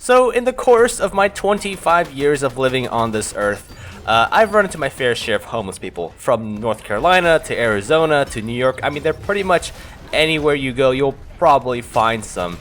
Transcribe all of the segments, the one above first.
So in the course of my 25 years of living on this earth, I've run into my fair share of homeless people. From North Carolina to Arizona to New York. I mean, they're pretty much anywhere you go, you'll probably find some.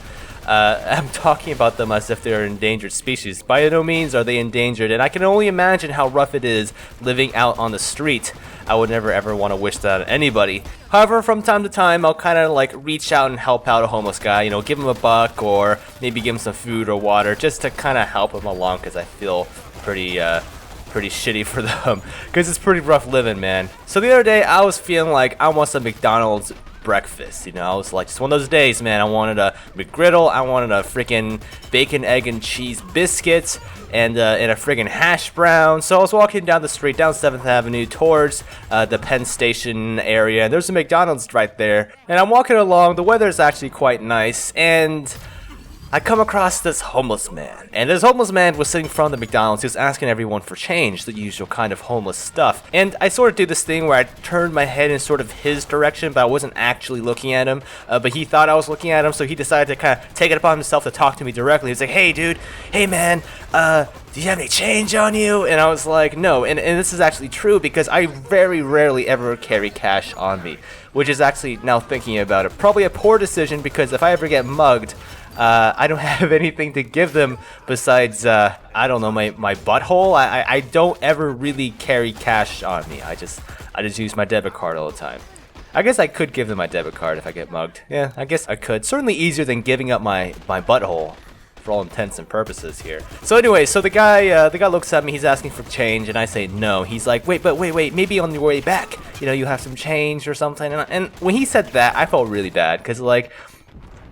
I'm talking about them as if they're an endangered species. By no means are they endangered, and I can only imagine how rough it is living out on the street. I would never ever want to wish that on anybody. However, from time to time, I'll kind of like reach out and help out a homeless guy, you know, give him a buck or maybe give him some food or water just to kind of help him along, because I feel pretty shitty for them, because it's pretty rough living, man. So the other day, I was feeling like I want some McDonald's breakfast, you know. I was like, just one of those days, man. I wanted a McGriddle, I wanted a freaking bacon, egg, and cheese biscuits, and a friggin' hash brown. So I was walking down the street, down 7th Avenue, towards the Penn Station area, and there's a McDonald's right there. And I'm walking along, the weather's actually quite nice, and I come across this homeless man, and this homeless man was sitting in front of the McDonald's. He was asking everyone for change, the usual kind of homeless stuff. And I sort of do this thing where I turned my head in sort of his direction, but I wasn't actually looking at him. But he thought I was looking at him, so he decided to kind of take it upon himself to talk to me directly. He's like, "Hey, dude, hey, man, do you have any change on you?" And I was like, no. And this is actually true, because I very rarely ever carry cash on me, which is actually, now thinking about it, probably a poor decision, because if I ever get mugged, I don't have anything to give them besides, I don't know, my butthole. I don't ever really carry cash on me. I just use my debit card all the time. I guess I could give them my debit card if I get mugged. Yeah, I guess I could. Certainly easier than giving up my butthole, for all intents and purposes here. So anyway, so the guy looks at me, he's asking for change, and I say no. He's like, wait, maybe on your way back, you know, you have some change or something. And when he said that, I felt really bad, because like,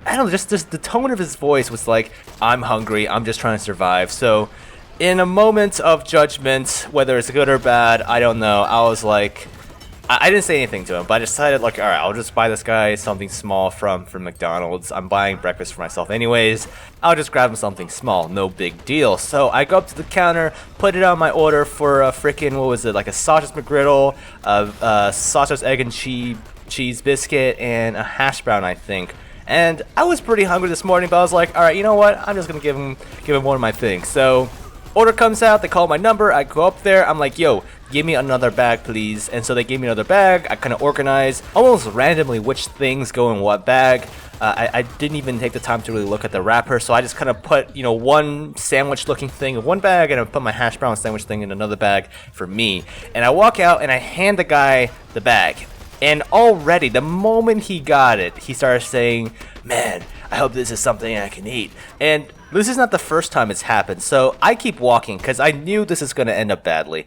I don't know, just the tone of his voice was like, I'm hungry, I'm just trying to survive. So in a moment of judgment, whether it's good or bad, I don't know, I was like, I didn't say anything to him, but I decided, like, alright, I'll just buy this guy something small from McDonald's. I'm buying breakfast for myself anyways. I'll just grab him something small, no big deal. So I go up to the counter, put it on my order for a freaking, what was it, like a sausage McGriddle, a sausage, egg, and cheese biscuit, and a hash brown, I think. And I was pretty hungry this morning, but I was like, alright, you know what? I'm just gonna give him one of my things. So order comes out, they call my number, I go up there, I'm like, yo, give me another bag, please. And so they gave me another bag. I kind of organize almost randomly which things go in what bag. I didn't even take the time to really look at the wrapper, so I just kind of put, you know, one sandwich looking thing in one bag, and I put my hash brown sandwich thing in another bag for me. And I walk out and I hand the guy the bag. And already, the moment he got it, he started saying, "Man, I hope this is something I can eat." And this is not the first time it's happened, so I keep walking because I knew this is going to end up badly.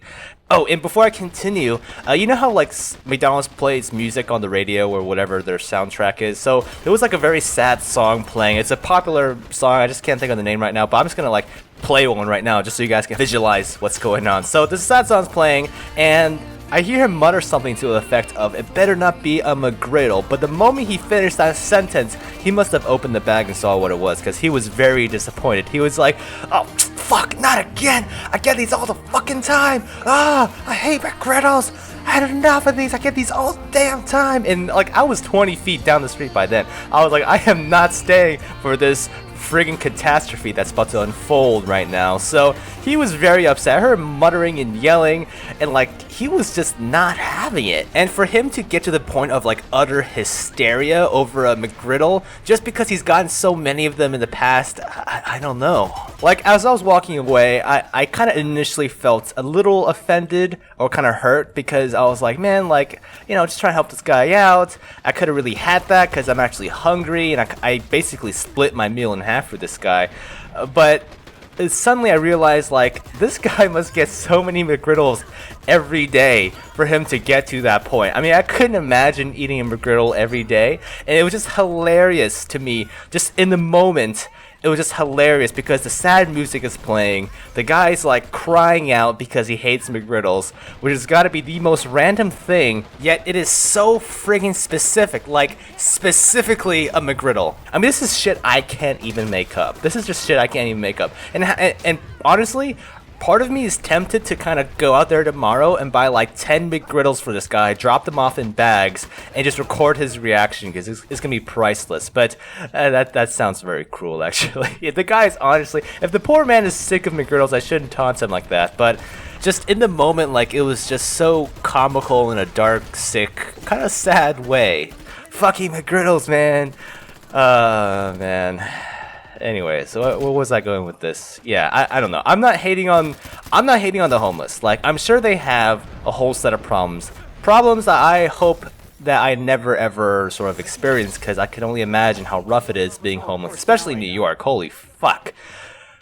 Oh, and before I continue, you know how like McDonald's plays music on the radio or whatever their soundtrack is? So there was like a very sad song playing. It's a popular song, I just can't think of the name right now, but I'm just going to like play one right now just so you guys can visualize what's going on. So this sad song's playing, and I hear him mutter something to the effect of, "It better not be a McGriddle." But the moment he finished that sentence, he must have opened the bag and saw what it was, because he was very disappointed. He was like, "Oh, fuck, not again! I get these all the fucking time! Ah, I hate McGriddles! I had enough of these, I get these all damn time!" And like, I was 20 feet down the street by then. I was like, I am not staying for this friggin' catastrophe that's about to unfold right now. So he was very upset. I heard him muttering and yelling, and like, he was just not having it. And for him to get to the point of like utter hysteria over a McGriddle just because he's gotten so many of them in the past, I don't know. Like, as I was walking away, I kind of initially felt a little offended or kind of hurt, because I was like, man, like, you know, just trying to help this guy out. I could have really had that because I'm actually hungry, and I basically split my meal in half for this guy. But suddenly I realized, like, this guy must get so many McGriddles every day for him to get to that point. I mean, I couldn't imagine eating a McGriddle every day, and it was just hilarious to me, just in the moment. It was just hilarious because the sad music is playing. The guy's like crying out because he hates McGriddles, which has got to be the most random thing, yet it is so friggin' specific, like specifically a McGriddle. I mean, this is shit I can't even make up. This is just shit I can't even make up. And honestly, part of me is tempted to kind of go out there tomorrow and buy like 10 McGriddles for this guy, drop them off in bags, and just record his reaction because it's gonna be priceless. But that sounds very cruel, actually. Yeah, the guy's honestly, if the poor man is sick of McGriddles, I shouldn't taunt him like that. But just in the moment, like, it was just so comical in a dark, sick, kind of sad way. Fucking McGriddles, man. Man. Anyway, so what was I going with this? Yeah, I don't know. I'm not hating on the homeless. Like, I'm sure they have a whole set of problems that I hope that I never ever sort of experience, because I can only imagine how rough it is being homeless, especially in New York. Holy fuck.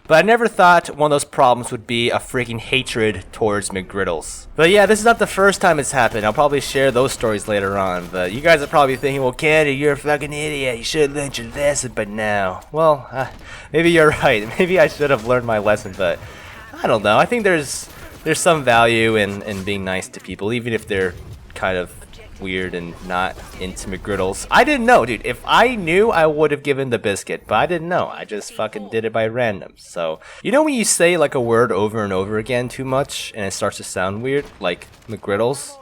But I never thought one of those problems would be a freaking hatred towards McGriddles. But yeah, this is not the first time it's happened. I'll probably share those stories later on. But you guys are probably thinking, well, Candy, you're a fucking idiot. You should have learned your lesson by now. Well, maybe you're right. Maybe I should have learned my lesson, but I don't know. I think there's some value in being nice to people, even if they're kind of weird and not into McGriddles. I didn't know, dude. If I knew, I would have given the biscuit, but I didn't know. I just fucking did it by random. So, you know when you say like a word over and over again too much and it starts to sound weird? Like McGriddles?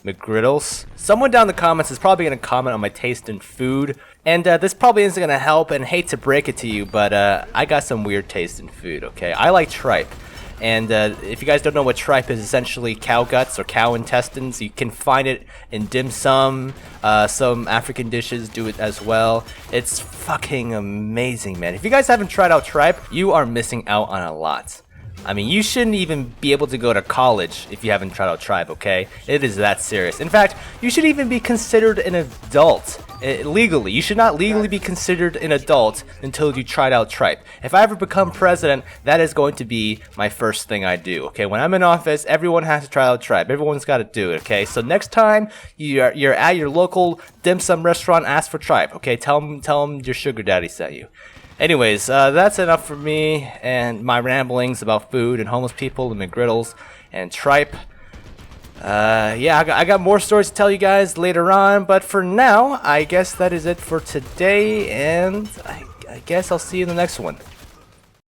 McGriddles? Someone down in the comments is probably going to comment on my taste in food. And this probably isn't going to help, and hate to break it to you, but I got some weird taste in food, okay? I like tripe. And if you guys don't know what tripe is, essentially cow guts or cow intestines. You can find it in dim sum. Some African dishes do it as well. It's fucking amazing, man. If you guys haven't tried out tripe, you are missing out on a lot. I mean, you shouldn't even be able to go to college if you haven't tried out tripe, okay? It is that serious. In fact, you should even be considered an adult legally. You should not legally be considered an adult until you tried out tripe. If I ever become president, that is going to be my first thing I do, okay? When I'm in office, everyone has to try out tripe. Everyone's got to do it, okay? So next time you're at your local dim sum restaurant, ask for tripe, okay? Tell them your sugar daddy sent you. Anyways, that's enough for me and my ramblings about food and homeless people and McGriddles and tripe. Yeah, I got more stories to tell you guys later on, but for now, I guess that is it for today, and I guess I'll see you in the next one.